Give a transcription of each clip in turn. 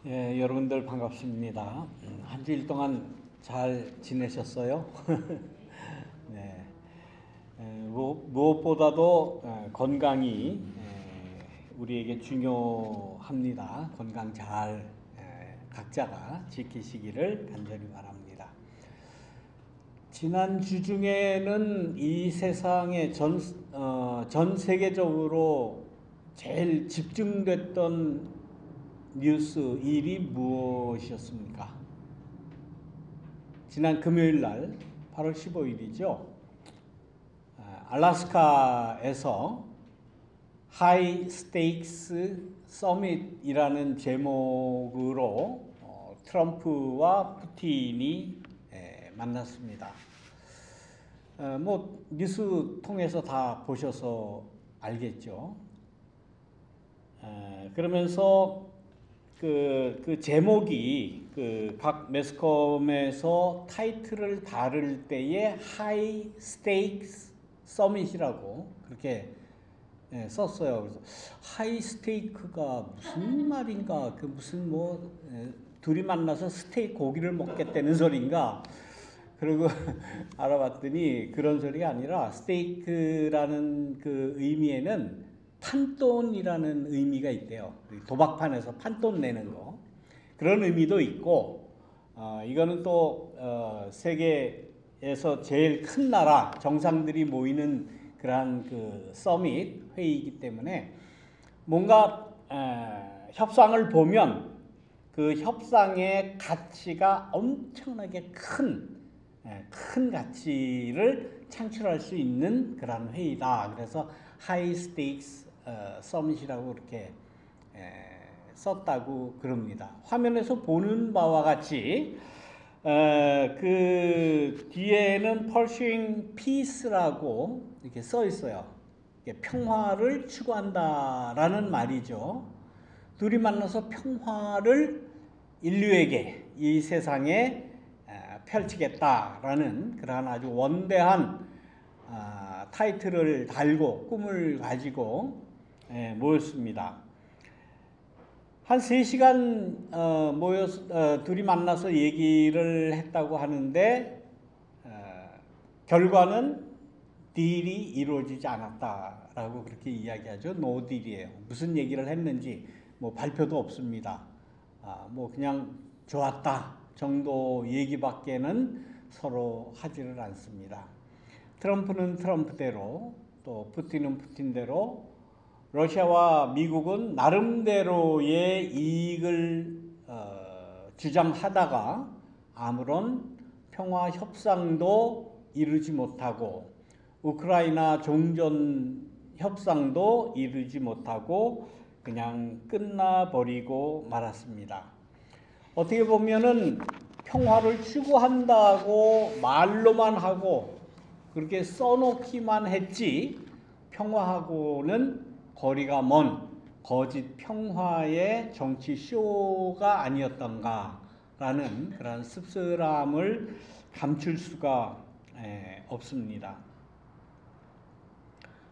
예, 여러분들 반갑습니다. 한 주일 동안 잘 지내셨어요? 네. 무엇보다도 건강이 우리에게 중요합니다. 건강 잘 각자가 지키시기를 간절히 바랍니다. 지난 주 중에는 이 세상에 전 세계적으로 제일 집중됐던 뉴스 일이 무엇이었습니까? 지난 금요일 날 8월 15일이죠. 알래스카에서 하이 스테이크스 서밋이라는 제목으로 트럼프와 푸틴이 만났습니다. 뭐 뉴스 통해서 다 보셔서 알겠죠. 그러면서 그 제목이 각 매스컴에서 타이틀을 다룰 때에 하이 스테이크스 서밋이라고 그렇게 썼어요. 그래서 하이 스테이크가 무슨 말인가? 그 무슨 둘이 만나서 스테이크 고기를 먹겠다는 소리인가? 그리고 알아봤더니 그런 소리가 아니라 스테이크라는 그 의미에는 판돈이라는 의미가 있대요. 도박판에서 판돈 내는 거. 그런 의미도 있고, 이거는 또 세계에서 제일 큰 나라 정상들이 모이는 그러한 그 서밋 회의이기 때문에 뭔가 협상을 보면 그 협상의 가치가 엄청나게 큰 가치를 창출할 수 있는 그런 회의다. 그래서 하이 스테이크스 서밋이라고 이렇게 썼다고 그럽니다. 화면에서 보는 바와 같이 그 뒤에는 Pursuing Peace라고 이렇게 써 있어요. 평화를 추구한다라는 말이죠. 둘이 만나서 평화를 인류에게 이 세상에 펼치겠다라는 그러한 아주 원대한 타이틀을 달고 꿈을 가지고 모였습니다. 한 3시간 둘이 만나서 얘기를 했다고 하는데 결과는 딜이 이루어지지 않았다라고 그렇게 이야기하죠. 노 딜이에요. 무슨 얘기를 했는지 발표도 없습니다. 그냥 좋았다 정도 얘기밖에는 서로 하지를 않습니다. 트럼프는 트럼프대로 또 푸틴은 푸틴대로 러시아와 미국은 나름대로의 이익을 주장하다가 아무런 평화 협상도 이루지 못하고 우크라이나 종전 협상도 이루지 못하고 그냥 끝나버리고 말았습니다. 어떻게 보면은 평화를 추구한다고 말로만 하고 그렇게 써놓기만 했지 평화하고는 거리가 먼 거짓 평화의 정치 쇼가 아니었던가라는 그런 씁쓸함을 감출 수가 없습니다.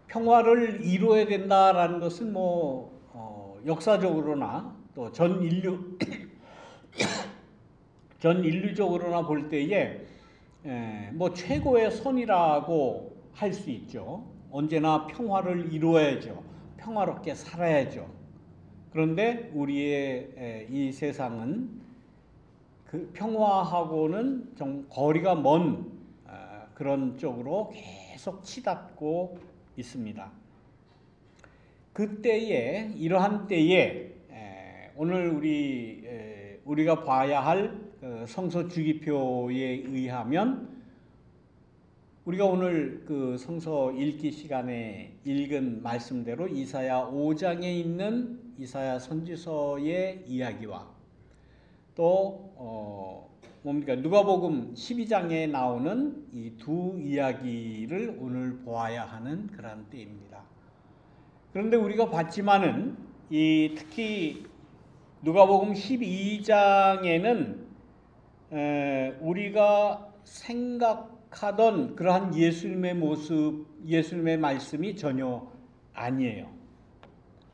평화를 이루어야 된다라는 것은 역사적으로나 또 전 인류적으로나 볼 때에 최고의 선이라고 할 수 있죠. 언제나 평화를 이루어야죠. 평화롭게 살아야죠. 그런데 우리의 이 세상은 그 평화하고는 좀 거리가 먼 그런 쪽으로 계속 치닫고 있습니다. 그때에 이러한 때에 오늘 우리가 봐야 할 성서 주기표에 의하면 우리가 오늘 그 성서 읽기 시간에 읽은 말씀대로 이사야 5장에 있는 이사야 선지서의 이야기와 또 누가복음 12장에 나오는 이 두 이야기를 오늘 보아야 하는 그런 때입니다. 그런데 우리가 봤지만은 특히 누가복음 12장에는 우리가 생각하던 그러한 예수님의 모습, 예수님의 말씀이 전혀 아니에요.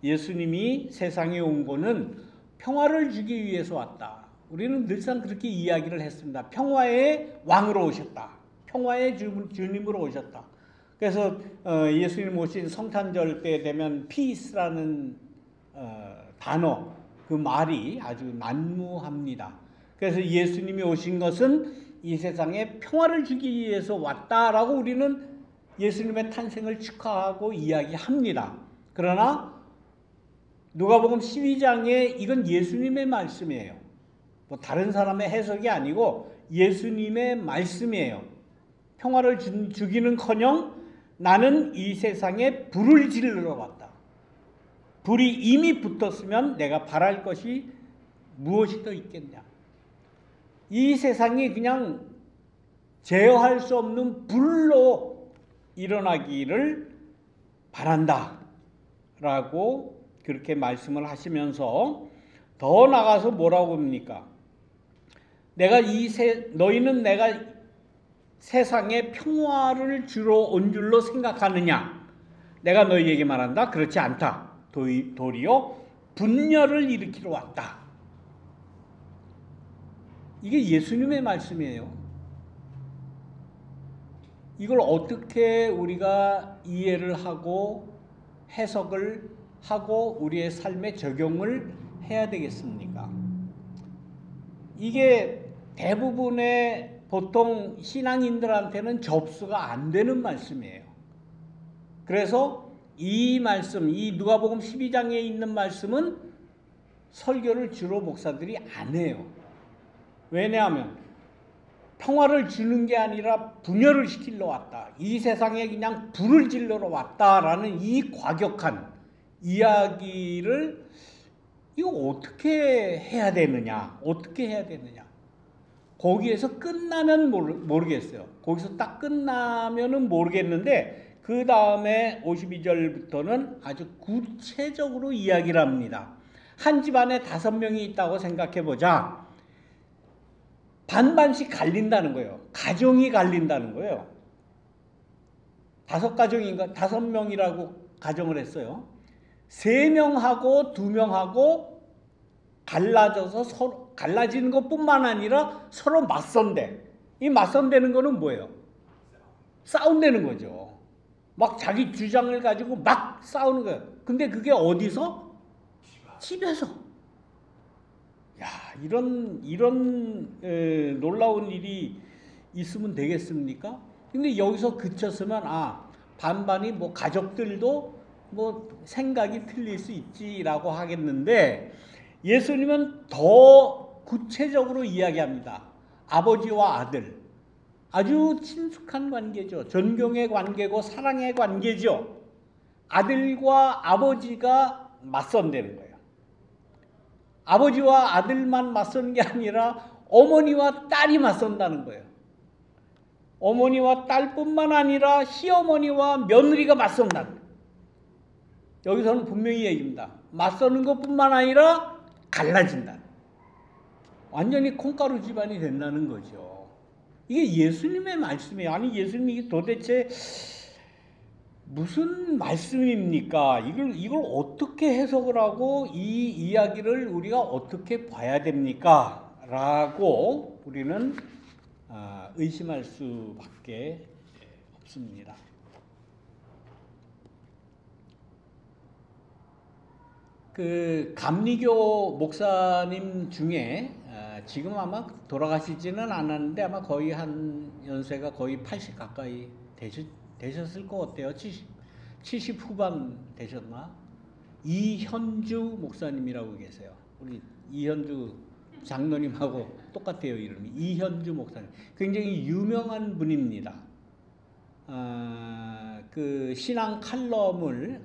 예수님이 세상에 온 거는 평화를 주기 위해서 왔다. 우리는 늘상 그렇게 이야기를 했습니다. 평화의 왕으로 오셨다. 평화의 주님으로 오셨다. 그래서 예수님 오신 성탄절 때 되면 peace라는 단어, 그 말이 아주 난무합니다. 그래서 예수님이 오신 것은 이 세상에 평화를 주기 위해서 왔다라고 우리는 예수님의 탄생을 축하하고 이야기합니다. 그러나 누가복음 12장에 이건 예수님의 말씀이에요. 뭐 다른 사람의 해석이 아니고 예수님의 말씀이에요. 평화를 주기는커녕 나는 이 세상에 불을 질러 왔다. 불이 이미 붙었으면 내가 바랄 것이 무엇이 더 있겠냐. 이 세상이 그냥 제어할 수 없는 불로 일어나기를 바란다 라고 그렇게 말씀을 하시면서 더 나가서 뭐라고 합니까? 너희는 내가 세상에 평화를 주러 온 줄로 생각하느냐? 내가 너희에게 말한다. 그렇지 않다. 도리어 분열을 일으키러 왔다. 이게 예수님의 말씀이에요. 이걸 어떻게 우리가 이해를 하고 해석을 하고 우리의 삶에 적용을 해야 되겠습니까? 이게 대부분의 보통 신앙인들한테는 접수가 안 되는 말씀이에요. 그래서 이 말씀, 이 누가복음 12장에 있는 말씀은 설교를 주로 목사들이 안 해요. 왜냐하면 평화를 주는 게 아니라 분열을 시키러 왔다. 이 세상에 그냥 불을 질러러 왔다라는 이 과격한 이야기를 이거 어떻게 해야 되느냐? 어떻게 해야 되느냐? 거기에서 끝나면 모르겠어요. 거기서 딱 끝나면은 모르겠는데 그 다음에 52절부터는 아주 구체적으로 이야기를 합니다. 한 집안에 5명이 있다고 생각해보자. 반반씩 갈린다는 거예요. 가정이 갈린다는 거예요. 5가정인가 5명이라고 가정을 했어요. 3명하고 2명하고 갈라져서 서로 갈라지는 것뿐만 아니라 서로 맞선대. 이 맞선대는 거는 뭐예요? 싸운다는 거죠. 막 자기 주장을 가지고 막 싸우는 거예요. 근데 그게 어디서? 집에서. 야, 이런 놀라운 일이 있으면 되겠습니까? 근데 여기서 그쳤으면 반반이 뭐 가족들도 뭐 생각이 틀릴 수 있지라고 하겠는데 예수님은 더 구체적으로 이야기합니다. 아버지와 아들. 아주 친숙한 관계죠. 존경의 관계고 사랑의 관계죠. 아들과 아버지가 맞선다는 거예요. 아버지와 아들만 맞서는 게 아니라 어머니와 딸이 맞선다는 거예요. 어머니와 딸뿐만 아니라 시어머니와 며느리가 맞선다는 거예요. 여기서는 분명히 얘기입니다. 맞서는 것뿐만 아니라 갈라진다. 완전히 콩가루 집안이 된다는 거죠. 이게 예수님의 말씀이에요. 아니 예수님이 도대체 무슨 말씀입니까? 이걸 어떻게 해석을 하고 이 이야기를 우리가 어떻게 봐야 됩니까? 라고 우리는 의심할 수밖에 없습니다. 그 감리교 목사님 중에 지금 아마 돌아가시지는 않았는데 아마 거의 한 연세가 거의 80 가까이 되셨을 것 같아요. 70 후반 되셨나? 이현주 목사님이라고 계세요. 우리 이현주 장로님하고 똑같아요, 이름이. 이현주 목사님. 굉장히 유명한 분입니다. 그 신앙 칼럼을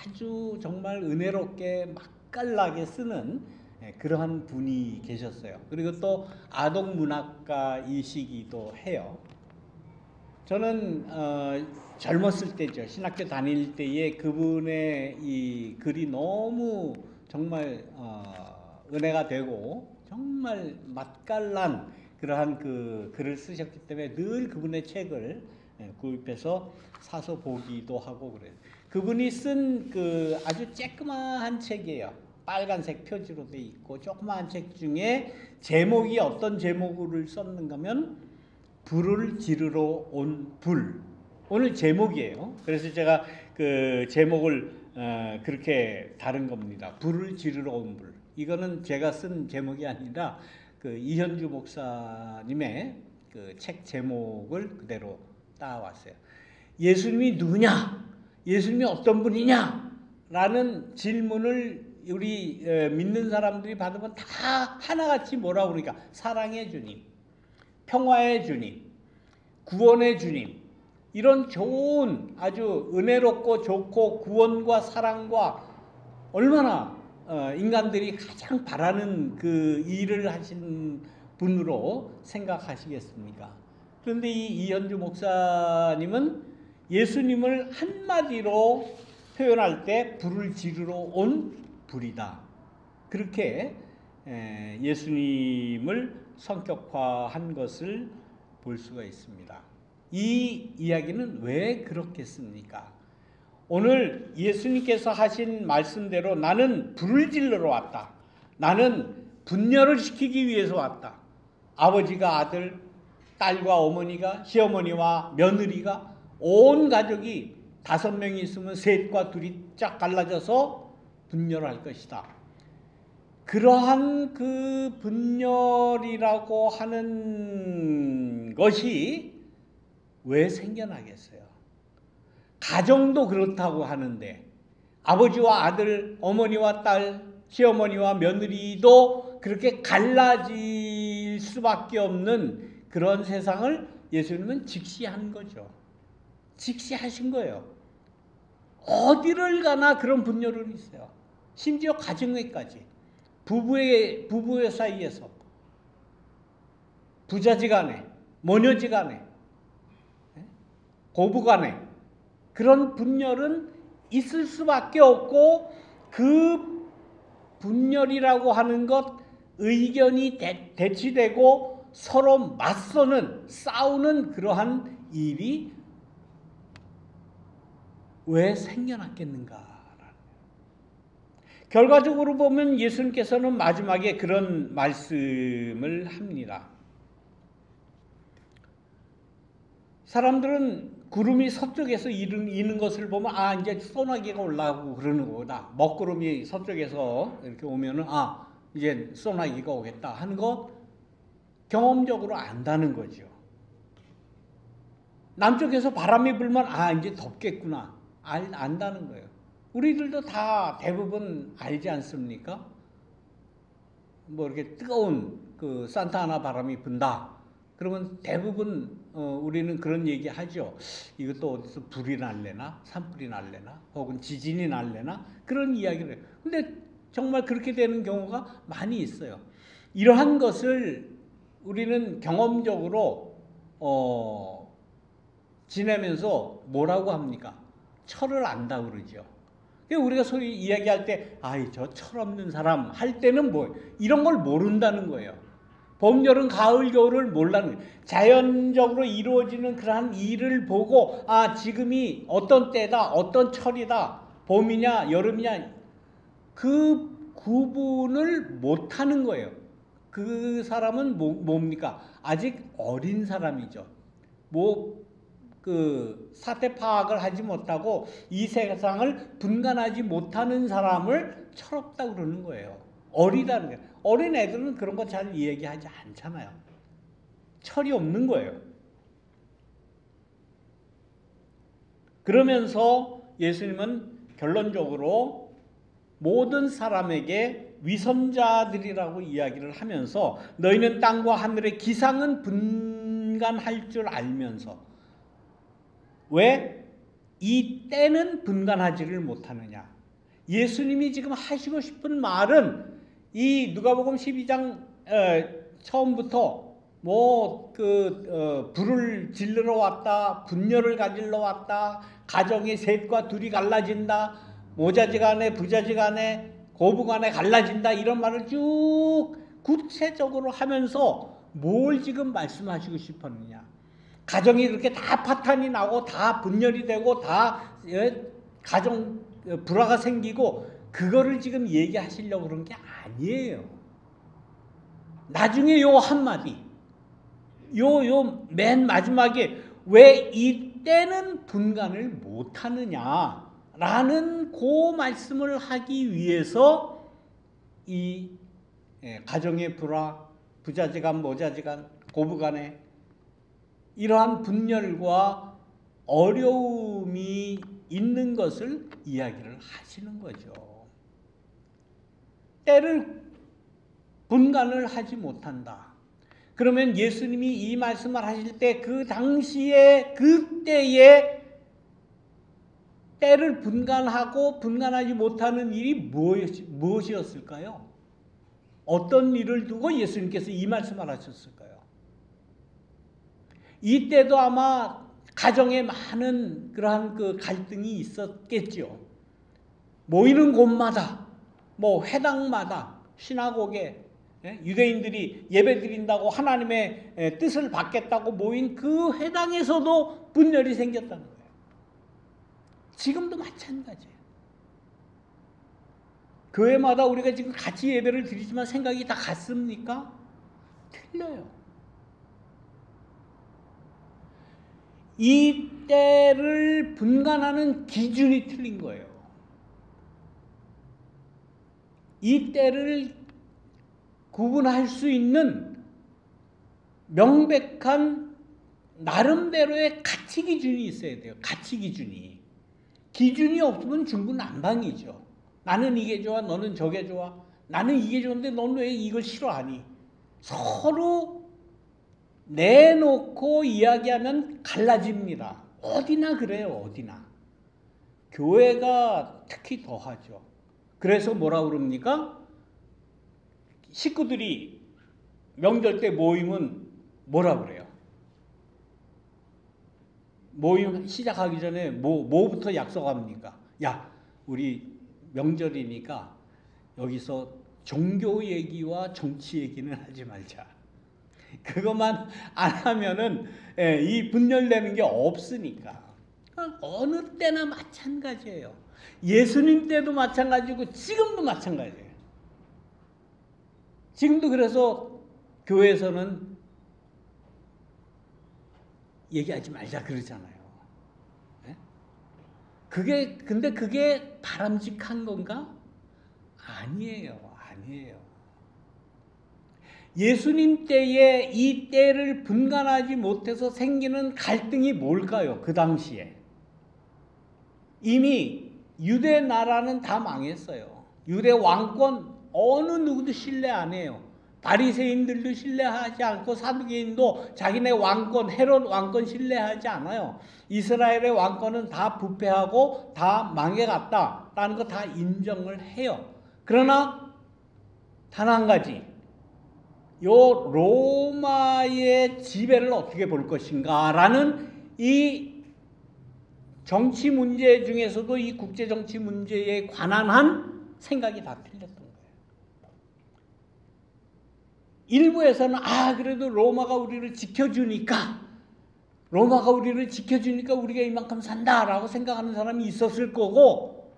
아주 정말 은혜롭게 맛깔나게 쓰는 그러한 분이 계셨어요. 그리고 또 아동문학가이시기도 해요. 저는 젊었을 때죠. 신학교 다닐 때에 그분의 이 글이 너무 정말 은혜가 되고 정말 맛깔난 그러한 그 글을 쓰셨기 때문에 늘 그분의 책을 구입해서 사서 보기도 하고 그래요. 그분이 쓴 그 아주 쬐끄마한 책이에요. 빨간색 표지로 돼 있고 조그마한 책 중에 제목이 어떤 제목을 썼는가 하면 불을 지르러 온 불. 오늘 제목이에요. 그래서 제가 그 제목을 그렇게 다른 겁니다. 불을 지르러 온 불. 이거는 제가 쓴 제목이 아니라 그 이현주 목사님의 그 책 제목을 그대로 따왔어요. 예수님이 누구냐? 예수님이 어떤 분이냐? 라는 질문을 우리 믿는 사람들이 받으면 다 하나같이 뭐라고 그러니까 사랑의 주님, 평화의 주님, 구원의 주님, 이런 좋은 아주 은혜롭고 좋고 구원과 사랑과 얼마나 인간들이 가장 바라는 그 일을 하신 분으로 생각하시겠습니까? 그런데 이 이현주 목사님은 예수님을 한마디로 표현할 때 불을 지르러 온 불이다. 그렇게 예수님을 성격화한 것을 볼 수가 있습니다. 이 이야기는 왜 그렇겠습니까? 오늘 예수님께서 하신 말씀대로 나는 불을 질러러 왔다. 나는 분열을 시키기 위해서 왔다. 아버지가 아들, 딸과 어머니가, 시어머니와 며느리가 온 가족이 5명이 있으면 셋과 둘이 쫙 갈라져서 분열할 것이다. 그러한 그 분열이라고 하는 것이 왜 생겨나겠어요? 가정도 그렇다고 하는데 아버지와 아들, 어머니와 딸, 시어머니와 며느리도 그렇게 갈라질 수밖에 없는 그런 세상을 예수님은 직시한 거죠. 직시하신 거예요. 어디를 가나 그런 분열은 있어요. 심지어 가정에까지. 부부의 사이에서, 부자지간에, 모녀지간에, 고부간에 그런 분열은 있을 수밖에 없고 그 분열이라고 하는 것, 의견이 대치되고 서로 맞서는, 싸우는 그러한 일이 왜 생겨났겠는가? 결과적으로 보면 예수님께서는 마지막에 그런 말씀을 합니다. 사람들은 구름이 서쪽에서 이는 것을 보면 이제 소나기가 올라오고 그러는 거다. 먹구름이 서쪽에서 이렇게 오면은 이제 소나기가 오겠다 하는 거 경험적으로 안다는 거죠. 남쪽에서 바람이 불면 이제 덥겠구나 안다는 거예요. 우리들도 다 대부분 알지 않습니까? 뭐 이렇게 뜨거운 그 산타하나 바람이 분다. 그러면 대부분 우리는 그런 얘기 하죠. 이것도 어디서 불이 날래나, 산불이 날래나, 혹은 지진이 날래나 그런 이야기를 해요. 근데 정말 그렇게 되는 경우가 많이 있어요. 이러한 것을 우리는 경험적으로 지내면서 뭐라고 합니까? 철을 안다 그러죠. 우리가 소위 이야기할 때 저 철없는 사람 할 때는 이런 걸 모른다는 거예요. 봄, 여름, 가을, 겨울을 몰라는 거예요. 자연적으로 이루어지는 그러한 일을 보고 지금이 어떤 때다, 어떤 철이다, 봄이냐 여름이냐 그 구분을 못하는 거예요. 그 사람은 뭡니까? 아직 어린 사람이죠. 그 사태 파악을 하지 못하고 이 세상을 분간하지 못하는 사람을 철없다고 그러는 거예요. 어리다는 거예요. 어린 애들은 그런 거 잘 이야기하지 않잖아요. 철이 없는 거예요. 그러면서 예수님은 결론적으로 모든 사람에게 위선자들이라고 이야기를 하면서 너희는 땅과 하늘의 기상은 분간할 줄 알면서 왜 이 때는 분간하지를 못하느냐? 예수님이 지금 하시고 싶은 말은 이 누가복음 12장 처음부터 불을 질르러 왔다, 분열을 가질러 왔다, 가정이 셋과 둘이 갈라진다, 모자지간에 부자지간에 고부간에 갈라진다 이런 말을 쭉 구체적으로 하면서 뭘 지금 말씀하시고 싶었느냐? 가정이 그렇게 다 파탄이 나고 다 분열이 되고 다 가정 불화가 생기고 그거를 지금 얘기하시려고 그런 게 아니에요. 나중에 요 한마디, 요 맨 마지막에 왜 이때는 분간을 못하느냐라는 그 말씀을 하기 위해서 이 가정의 불화, 부자지간, 모자지간, 고부간에 이러한 분열과 어려움이 있는 것을 이야기를 하시는 거죠. 때를 분간을 하지 못한다. 그러면 예수님이 이 말씀을 하실 때 그 당시에 그때에 때를 분간하고 분간하지 못하는 일이 무엇이었을까요? 어떤 일을 두고 예수님께서 이 말씀을 하셨을까요? 이때도 아마 가정에 많은 그러한 그 갈등이 있었겠죠. 모이는 곳마다, 뭐 회당마다, 시나고게 유대인들이 예배드린다고 하나님의 뜻을 받겠다고 모인 그 회당에서도 분열이 생겼다는 거예요. 지금도 마찬가지예요. 교회마다 우리가 지금 같이 예배를 드리지만 생각이 다 같습니까? 틀려요. 이 때를 분간하는 기준이 틀린 거예요. 이 때를 구분할 수 있는 명백한 나름대로의 가치 기준이 있어야 돼요. 가치 기준이. 기준이 없으면 중구난방이죠. 나는 이게 좋아, 너는 저게 좋아. 나는 이게 좋은데 너는 왜 이걸 싫어하니? 서로 내놓고 이야기하면 갈라집니다. 어디나 그래요, 어디나. 교회가 특히 더하죠. 그래서 뭐라 그럽니까? 식구들이 명절 때 모이면 뭐라 그래요? 모임 시작하기 전에 뭐부터 약속합니까? 야, 우리 명절이니까 여기서 종교 얘기와 정치 얘기는 하지 말자. 그것만 안 하면은 이 분열되는 게 없으니까. 어느 때나 마찬가지예요. 예수님 때도 마찬가지고 지금도 마찬가지예요. 지금도 그래서 교회에서는 얘기하지 말자 그러잖아요. 근데 그게 바람직한 건가? 아니에요. 아니에요. 예수님 때에 이 때를 분간하지 못해서 생기는 갈등이 뭘까요? 그 당시에. 이미 유대 나라는 다 망했어요. 유대 왕권 어느 누구도 신뢰 안 해요. 바리새인들도 신뢰하지 않고 사두개인도 자기네 왕권, 헤롯 왕권 신뢰하지 않아요. 이스라엘의 왕권은 다 부패하고 다 망해갔다라는 거 다 인정을 해요. 그러나 단 한 가지, 요 로마의 지배를 어떻게 볼 것인가라는 이 정치 문제 중에서도 이 국제 정치 문제에 관한 한 생각이 다 틀렸던 거예요. 일부에서는 그래도 로마가 우리를 지켜주니까 우리가 이만큼 산다라고 생각하는 사람이 있었을 거고,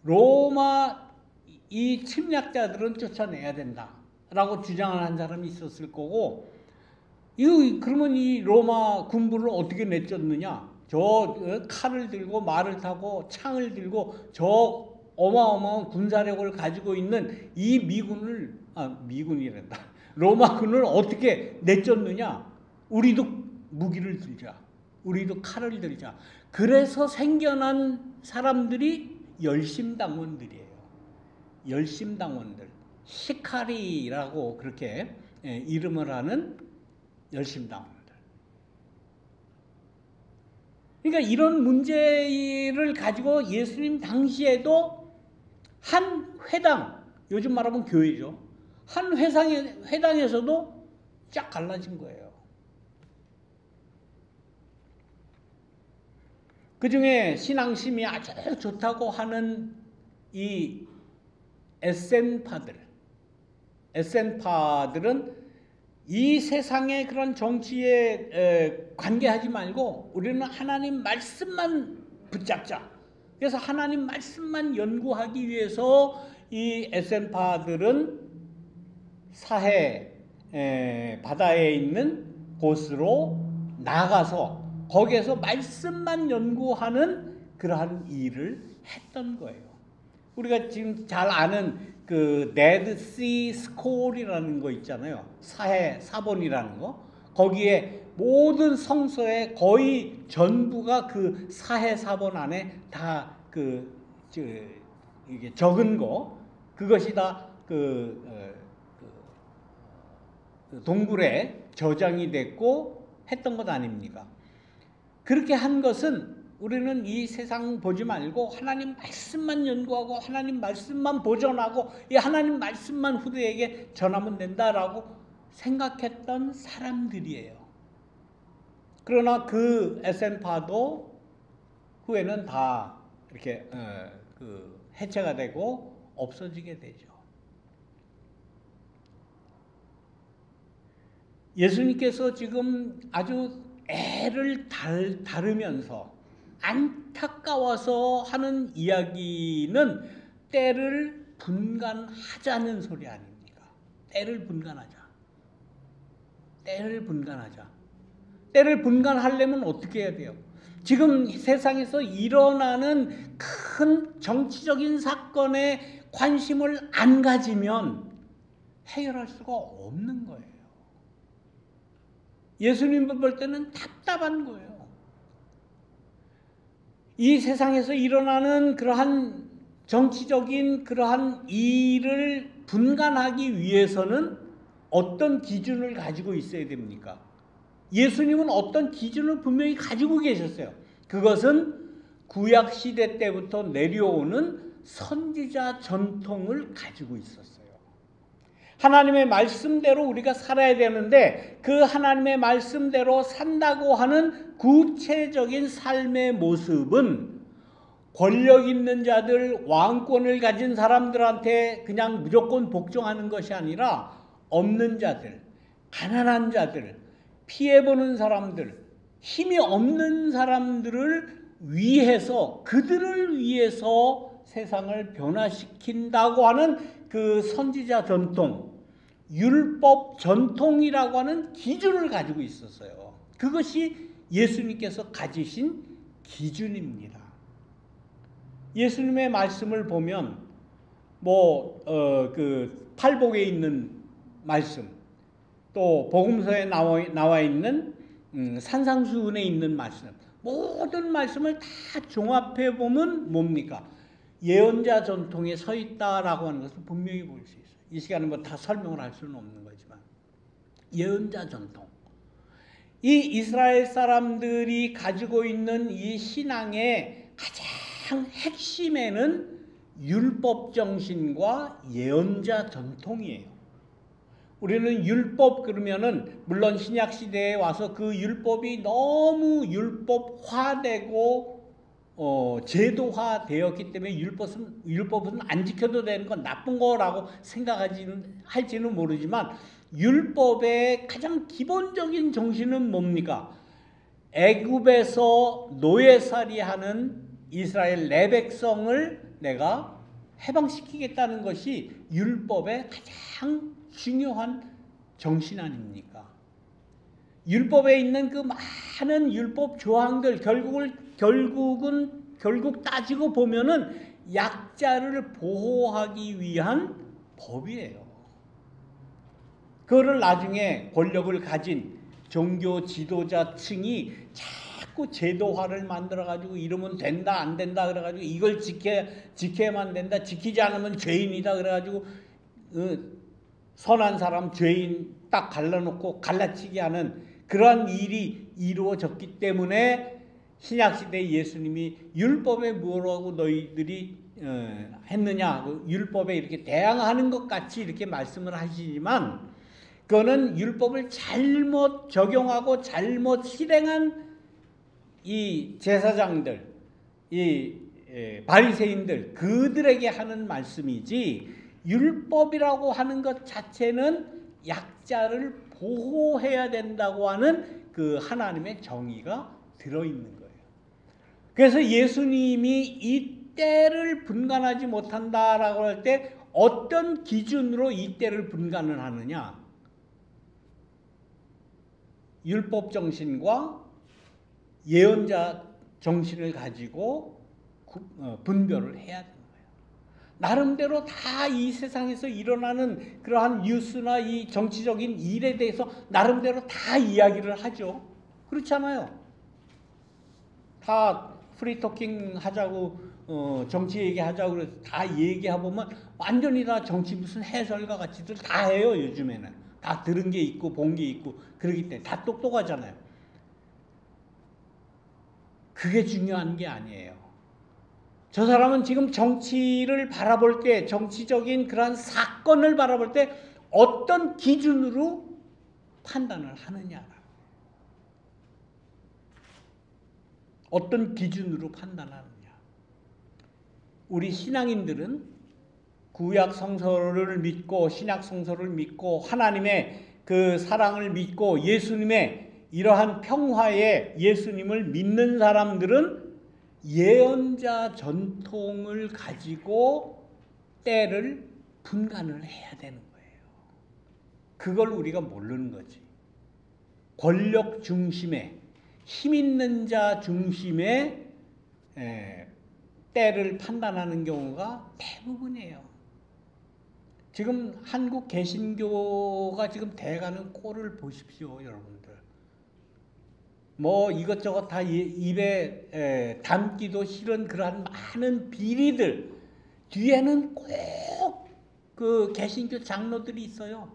로마 이 침략자들은 쫓아내야 된다라고 주장하는 사람이 있었을 거고, 그러면 이 로마 군부를 어떻게 내쫓느냐? 저 칼을 들고 말을 타고 창을 들고 저 어마어마한 군사력을 가지고 있는 이 미군이란다. 로마군을 어떻게 내쫓느냐? 우리도 무기를 들자. 우리도 칼을 들자. 그래서 생겨난 사람들이 열심당원들이에요. 열심당원들. 시카리라고 그렇게 이름을 하는 열심당원들. 그러니까 이런 문제를 가지고 예수님 당시에도 한 회당, 요즘 말하면 교회죠. 한 회당에서도 쫙 갈라진 거예요. 그 중에 신앙심이 아주 좋다고 하는 이 에센파들은 이 세상의 그런 정치에 관계하지 말고 우리는 하나님 말씀만 붙잡자. 그래서 하나님 말씀만 연구하기 위해서 이 에센파들은 사해 바다에 있는 곳으로 나가서 거기에서 말씀만 연구하는 그러한 일을 했던 거예요. 우리가 지금 잘 아는 그 데드시 스콜이라는 거 있잖아요. 사해 사본이라는 거. 거기에 모든 성서의 거의 전부가 그 사해 사본 안에 다 이게 적은 거, 그것이 다 동굴에 저장이 됐고 했던 것 아닙니까? 그렇게 한 것은 우리는 이 세상 보지 말고 하나님 말씀만 연구하고 하나님 말씀만 보존하고 이 하나님 말씀만 후대에게 전하면 된다라고 생각했던 사람들이에요. 그러나 그 에센파도 후에는 다 이렇게 해체가 되고 없어지게 되죠. 예수님께서 지금 아주 애를 다루면서 안타까워서 하는 이야기는 때를 분간하자는 소리 아닙니까? 때를 분간하자. 때를 분간하자. 때를 분간하려면 어떻게 해야 돼요? 지금 세상에서 일어나는 큰 정치적인 사건에 관심을 안 가지면 해결할 수가 없는 거예요. 예수님을 볼 때는 답답한 거예요. 이 세상에서 일어나는 그러한 정치적인 그러한 일을 분간하기 위해서는 어떤 기준을 가지고 있어야 됩니까? 예수님은 어떤 기준을 분명히 가지고 계셨어요. 그것은 구약 시대 때부터 내려오는 선지자 전통을 가지고 있었어요. 하나님의 말씀대로 우리가 살아야 되는데 그 하나님의 말씀대로 산다고 하는 구체적인 삶의 모습은 권력 있는 자들, 왕권을 가진 사람들한테 그냥 무조건 복종하는 것이 아니라 없는 자들, 가난한 자들, 피해보는 사람들, 힘이 없는 사람들을 위해서, 그들을 위해서 세상을 변화시킨다고 하는 그 선지자 전통, 율법 전통이라고 하는 기준을 가지고 있었어요. 그것이 예수님께서 가지신 기준입니다. 예수님의 말씀을 보면 그 팔복에 있는 말씀, 또 복음서에 나와 있는 산상수훈에 있는 말씀, 모든 말씀을 다 종합해 보면 뭡니까? 예언자 전통에 서 있다라고 하는 것을 분명히 볼 수 있어요. 이 시간에 뭐 다 설명을 할 수는 없는 거지만 예언자 전통, 이 이스라엘 사람들이 가지고 있는 이 신앙의 가장 핵심에는 율법 정신과 예언자 전통이에요. 우리는 율법 그러면은 물론 신약 시대에 와서 그 율법이 너무 율법화되고 제도화되었기 때문에 율법은 안 지켜도 되는 건 나쁜 거라고 할지는 모르지만 율법의 가장 기본적인 정신은 뭡니까? 애굽에서 노예살이하는 이스라엘 내 백성을 내가 해방시키겠다는 것이 율법의 가장 중요한 정신 아닙니까? 율법에 있는 그 많은 율법 조항들 결국 따지고 보면은 약자를 보호하기 위한 법이에요. 그거를 나중에 권력을 가진 종교 지도자층이 자꾸 제도화를 만들어가지고 이러면 된다 안 된다 그래가지고 이걸 지켜야만 된다, 지키지 않으면 죄인이다 그래가지고 선한 사람 죄인 딱 갈라놓고 갈라치기 하는 그러한 일이 이루어졌기 때문에 신약시대 예수님이 율법에 뭐라고 너희들이 했느냐, 율법에 이렇게 대항하는 것 같이 이렇게 말씀을 하시지만 그거는 율법을 잘못 적용하고 잘못 실행한 이 제사장들, 이 바리새인들, 그들에게 하는 말씀이지 율법이라고 하는 것 자체는 약자를 보호해야 된다고 하는 그 하나님의 정의가 들어있는 거예요. 그래서 예수님이 이 때를 분간하지 못한다라고 할 때 어떤 기준으로 이 때를 분간을 하느냐? 율법 정신과 예언자 정신을 가지고 분별을 해야 되는 거예요. 나름대로 다 이 세상에서 일어나는 그러한 뉴스나 이 정치적인 일에 대해서 나름대로 다 이야기를 하죠. 그렇잖아요. 다 프리토킹 하자고 정치 얘기하자고 그래서 다 얘기해보면 완전히 다 정치 무슨 해설가 같이들 다 해요. 요즘에는 다 들은 게 있고 본 게 있고 그러기 때문에 다 똑똑하잖아요. 그게 중요한 게 아니에요. 저 사람은 지금 정치를 바라볼 때, 정치적인 그러한 사건을 바라볼 때 어떤 기준으로 판단을 하느냐. 어떤 기준으로 판단하느냐. 우리 신앙인들은 구약 성서를 믿고 신약 성서를 믿고 하나님의 그 사랑을 믿고 예수님의 이러한 평화의 예수님을 믿는 사람들은 예언자 전통을 가지고 때를 분간을 해야 되는 거예요. 그걸 우리가 모르는 거지. 권력 중심의 힘 있는 자 중심의 때를 판단하는 경우가 대부분이에요. 지금 한국 개신교가 지금 돼가는 꼴을 보십시오, 여러분들. 뭐 이것저것 다 입에 담기도 싫은 그러한 많은 비리들 뒤에는 꼭 그 개신교 장로들이 있어요.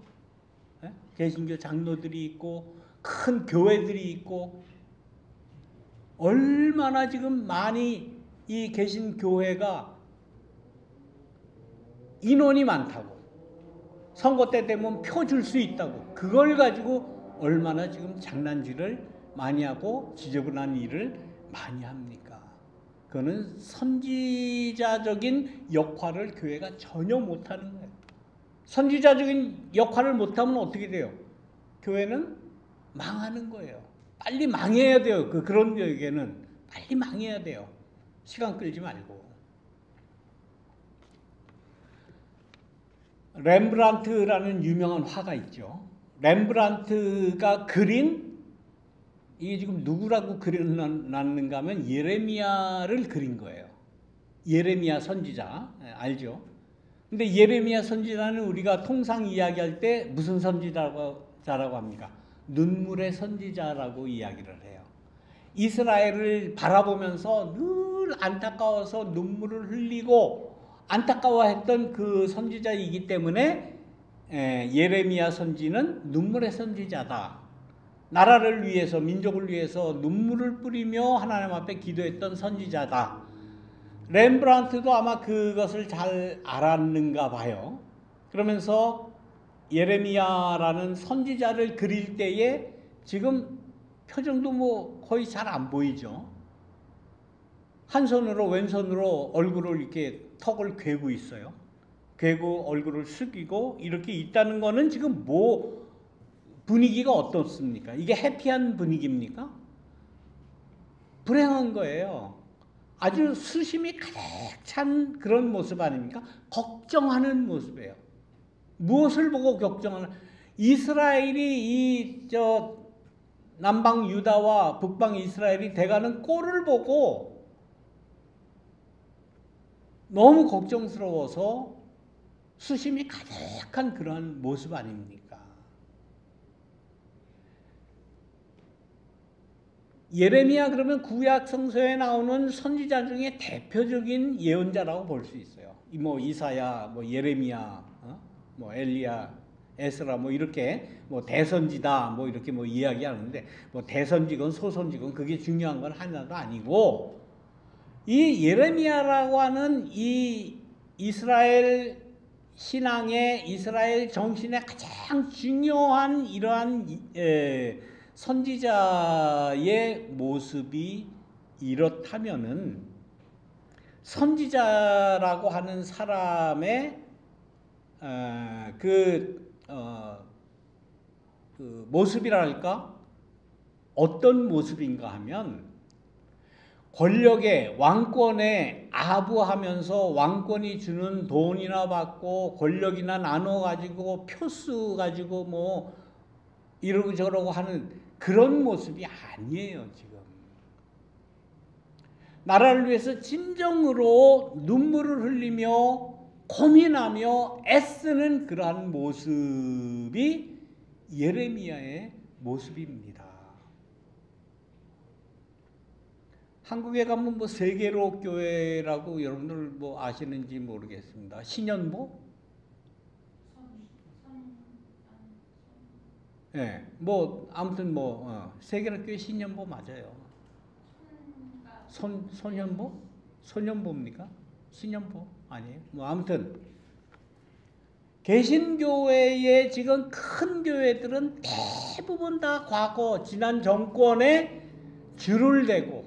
개신교 장로들이 있고 큰 교회들이 있고 얼마나 지금 많이 이 개신교회가 인원이 많다고 선거 때 되면 표 줄 수 있다고 그걸 가지고 얼마나 지금 장난질을 많이 하고 지저분한 일을 많이 합니까? 그거는 선지자적인 역할을 교회가 전혀 못하는 거예요. 선지자적인 역할을 못하면 어떻게 돼요? 교회는 망하는 거예요. 빨리 망해야 돼요. 그런 교회는 빨리 망해야 돼요. 시간 끌지 말고. 렘브란트라는 유명한 화가 있죠. 렘브란트가 그린 이게 지금 누구라고 그려놨는가 하면 예레미야를 그린 거예요. 예레미야 선지자 알죠? 근데 예레미야 선지자는 우리가 통상 이야기할 때 무슨 선지자라고 합니까? 눈물의 선지자라고 이야기를 해요. 이스라엘을 바라보면서 늘 안타까워서 눈물을 흘리고 안타까워했던 그 선지자이기 때문에 예레미야 선지는 눈물의 선지자다. 나라를 위해서 민족을 위해서 눈물을 뿌리며 하나님 앞에 기도했던 선지자다. 렘브란트도 아마 그것을 잘 알았는가 봐요. 그러면서 예레미야라는 선지자를 그릴 때에 지금 표정도 뭐 거의 잘 안 보이죠. 한 손으로 왼손으로 얼굴을 이렇게 턱을 괴고 있어요. 괴고 얼굴을 숙이고 이렇게 있다는 거는 지금 뭐 분위기가 어떻습니까? 이게 해피한 분위기입니까? 불행한 거예요. 아주 수심이 가득 찬 그런 모습 아닙니까? 걱정하는 모습이에요. 무엇을 보고 걱정하는? 이스라엘이 남방 유다와 북방 이스라엘이 돼가는 꼴을 보고 너무 걱정스러워서 수심이 가득한 그런 모습 아닙니까? 예레미야 그러면 구약 성서에 나오는 선지자 중에 대표적인 예언자라고 볼 수 있어요. 뭐 이사야, 뭐 예레미야, 뭐 엘리야, 에스라 뭐 이렇게 뭐 대선지다 뭐 이렇게 뭐 이야기하는데 뭐 대선지건 소선지건 그게 중요한 건 하나도 아니고 이 예레미야라고 하는 이 이스라엘 신앙의 이스라엘 정신의 가장 중요한 이러한 선지자의 모습이 이렇다면은 선지자라고 하는 사람의 그 모습이랄까 어떤 모습인가 하면 권력에 왕권에 아부하면서 왕권이 주는 돈이나 받고 권력이나 나눠 가지고 표수 가지고 뭐 이러고 저러고 하는 그런 모습이 아니에요. 지금 나라를 위해서 진정으로 눈물을 흘리며 고민하며 애쓰는 그러한 모습이 예레미야의 모습입니다. 한국에 가면 뭐 세계로 교회라고 여러분들 뭐 아시는지 모르겠습니다. 신연보? 예, 네, 뭐 아무튼 뭐 세계로 교회 신연보 맞아요. 소년보? 소년보입니까? 신연보 아니에요? 뭐 아무튼 개신교회의 지금 큰 교회들은 대부분 다 과거 지난 정권에 줄을 대고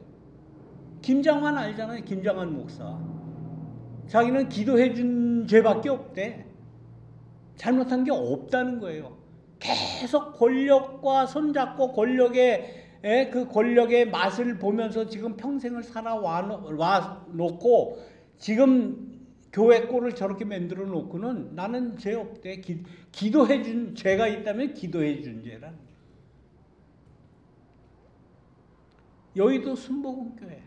김장환 알잖아요. 김장환 목사. 자기는 기도해 준 죄밖에 없대. 잘못한 게 없다는 거예요. 계속 권력과 손잡고 그 권력의 맛을 보면서 지금 평생을 살아와 놓고 지금 교회 꼴을 저렇게 만들어 놓고는 나는 죄 없대. 기도해 준 죄가 있다면 기도해 준 죄란. 여의도 순복음교회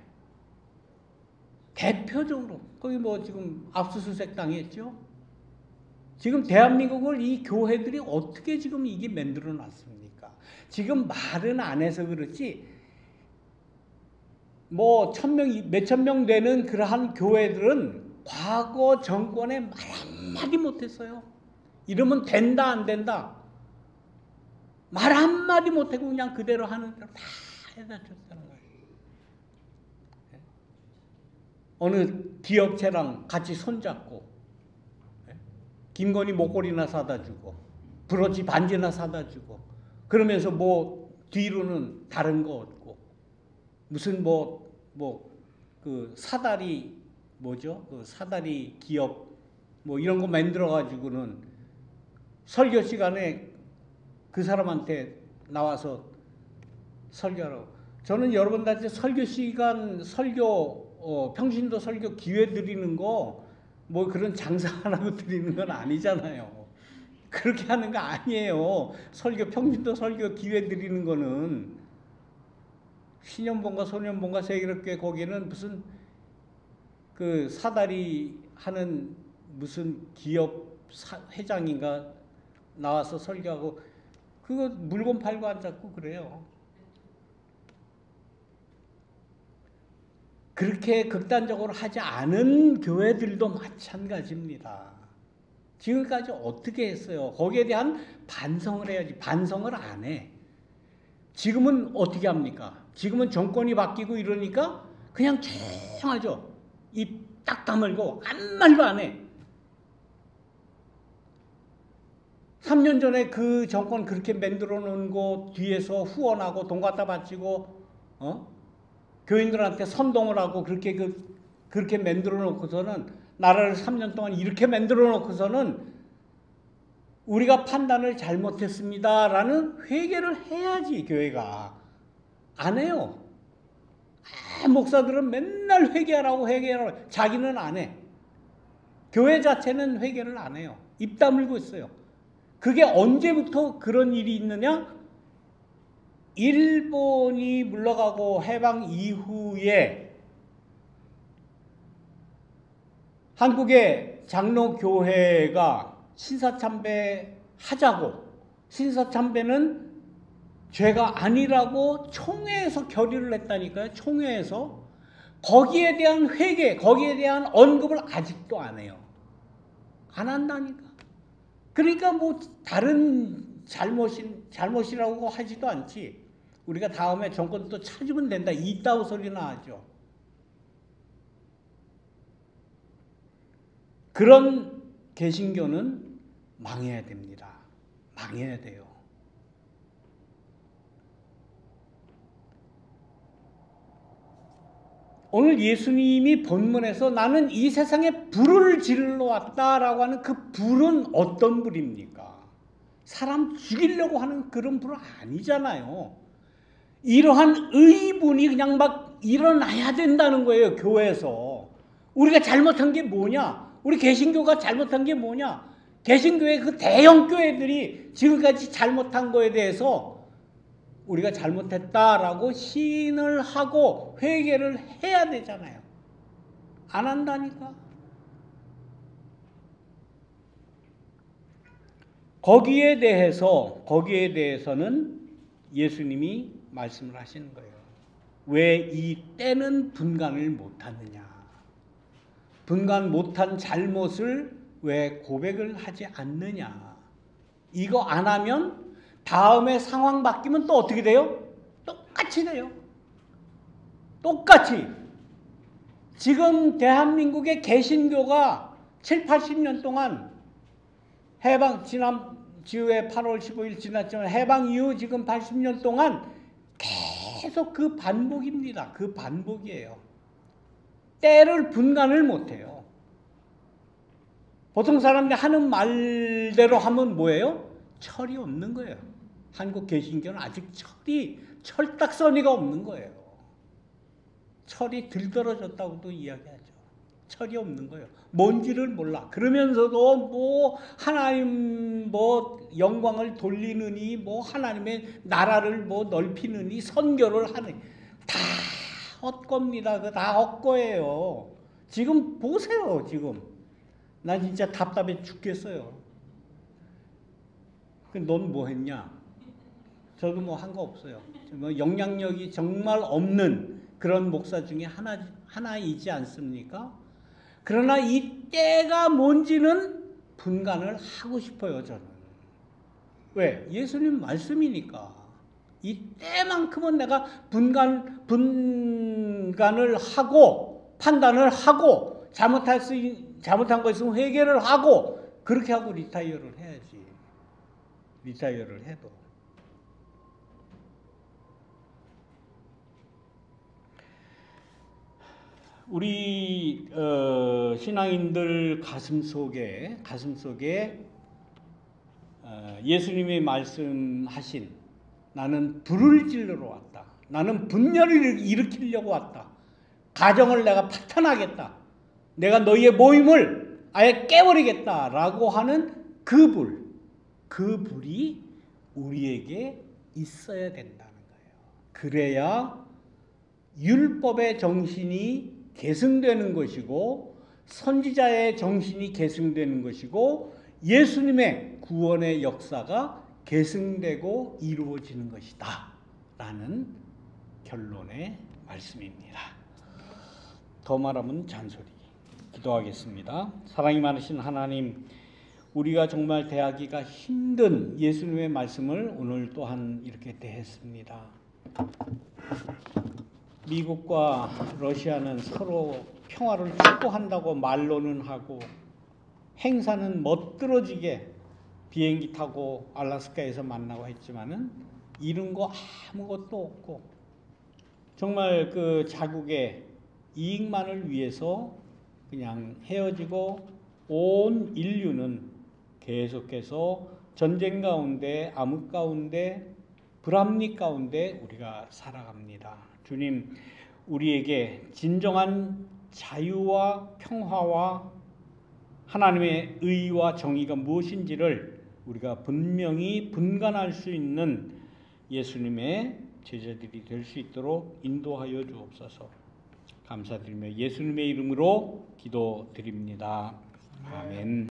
대표적으로 거기 뭐 지금 압수수색 당했죠. 지금 대한민국을 이 교회들이 어떻게 지금 이게 만들어 놨습니까? 지금 말은 안 해서 그렇지 뭐 몇천 명 되는 그러한 교회들은 과거 정권에 말 한마디 못했어요. 이러면 된다 안 된다 말 한마디 못하고 그냥 그대로 하는 대로 다 해다 줬다는 거예요. 어느 기업체랑 같이 손잡고 김건희 목걸이나 사다 주고 브로치 반지나 사다 주고 그러면서 뭐 뒤로는 다른 거 얻고 무슨 그 사다리 뭐죠? 그 사다리 기업 뭐 이런 거 만들어 가지고는 설교 시간에 그 사람한테 나와서 설교하라고. 저는 여러분들한테 설교 시간 평신도 설교 기회 드리는 거 뭐 그런 장사 하라고 드리는 건 아니잖아요. 그렇게 하는 거 아니에요. 평신도 설교 기회 드리는 거는 신년본가 소년본가 세계롭게 거기는 무슨 그 사다리 하는 무슨 기업 회장인가 나와서 설교하고 그거 물건 팔고 앉았고 그래요. 그렇게 극단적으로 하지 않은 교회들도 마찬가지입니다. 지금까지 어떻게 했어요? 거기에 대한 반성을 해야지. 반성을 안 해. 지금은 어떻게 합니까? 지금은 정권이 바뀌고 이러니까 그냥 조용하죠. 입 딱 다물고 아무 말도 안 해. 3년 전에 그 정권 그렇게 만들어 놓은 거 뒤에서 후원하고 돈 갖다 바치고 교인들한테 선동을 하고 그렇게 만들어 놓고서는 나라를 3년 동안 이렇게 만들어 놓고서는 우리가 판단을 잘못했습니다라는 회개를 해야지 교회가. 안 해요. 목사들은 맨날 회개하라고 자기는 안 해. 교회 자체는 회개를 안 해요. 입 다물고 있어요. 그게 언제부터 그런 일이 있느냐? 일본이 물러가고 해방 이후에 한국의 장로교회가 신사참배 하자고, 신사참배는 죄가 아니라고 총회에서 결의를 했다니까요. 총회에서. 거기에 대한 회개, 거기에 대한 언급을 아직도 안 해요. 안 한다니까. 그러니까 뭐 다른 잘못이라고 하지도 않지. 우리가 다음에 정권 또 찾으면 된다. 이따위 소리나 하죠. 그런 개신교는 망해야 됩니다. 망해야 돼요. 오늘 예수님이 본문에서 나는 이 세상에 불을 질러 왔다라고 하는 그 불은 어떤 불입니까? 사람 죽이려고 하는 그런 불은 아니잖아요. 이러한 의분이 그냥 막 일어나야 된다는 거예요. 교회에서. 우리가 잘못한 게 뭐냐? 우리 개신교가 잘못한 게 뭐냐? 개신교의 그 대형 교회들이 지금까지 잘못한 거에 대해서 우리가 잘못했다라고 시인을 하고 회개를 해야 되잖아요. 안 한다니까. 거기에 대해서는 예수님이 말씀을 하시는 거예요. 왜 이 때는 분간을 못하느냐? 분간 못한 잘못을 왜 고백을 하지 않느냐? 이거 안 하면 다음에 상황 바뀌면 또 어떻게 돼요? 똑같이 돼요. 똑같이. 지금 대한민국의 개신교가 7, 80년 동안 지난주에 8월 15일 지났지만 해방 이후 지금 80년 동안 계속 그 반복입니다. 그 반복이에요. 때를 분간을 못해요. 보통 사람들이 하는 말대로 하면 뭐예요? 철이 없는 거예요. 한국 개신교는 아직 철딱서니가 없는 거예요. 철이 들떨어졌다고도 이야기하죠. 철이 없는 거예요. 뭔지를 몰라. 그러면서도 하나님 영광을 돌리느니 하나님의 나라를 넓히느니 선교를 하느니 다 헛겁니다. 그거 다 헛거예요. 지금 보세요. 지금 나 진짜 답답해 죽겠어요. 넌 뭐 했냐? 저도 한 거 없어요. 영향력이 정말 없는 그런 목사 중에 하나이지 않습니까? 그러나 이 때가 뭔지는 분간을 하고 싶어요, 저는. 왜? 예수님 말씀이니까. 이 때만큼은 내가 분간을 하고, 판단을 하고, 잘못한 거 있으면 회개를 하고, 그렇게 하고 리타이어를 해야지. 리타이어를 해도. 우리 신앙인들 가슴속에 예수님이 말씀하신 나는 불을 질러러 왔다. 나는 분열을 일으키려고 왔다. 가정을 내가 파탄하겠다. 내가 너희의 모임을 아예 깨버리겠다라고 하는 그 불이 우리에게 있어야 된다는 거예요. 그래야 율법의 정신이 계승되는 것이고 선지자의 정신이 계승되는 것이고 예수님의 구원의 역사가 계승되고 이루어지는 것이다 라는 결론의 말씀입니다. 더 말하면 잔소리. 기도하겠습니다. 사랑이 많으신 하나님, 우리가 정말 대하기가 힘든 예수님의 말씀을 오늘 또한 이렇게 대했습니다. 미국과 러시아는 서로 평화를 추구한다고 말로는 하고 행사는 멋들어지게 비행기 타고 알래스카에서 만나고 했지만은 이룬 거 아무것도 없고 정말 그 자국의 이익만을 위해서 그냥 헤어지고 온 인류는 계속해서 전쟁 가운데, 암흑 가운데, 불합리 가운데 우리가 살아갑니다. 주님, 우리에게 진정한 자유와 평화와 하나님의 의와 정의가 무엇인지를 우리가 분명히 분간할 수 있는 예수님의 제자들이 될 수 있도록 인도하여 주옵소서. 감사드리며 예수님의 이름으로 기도드립니다. 아멘.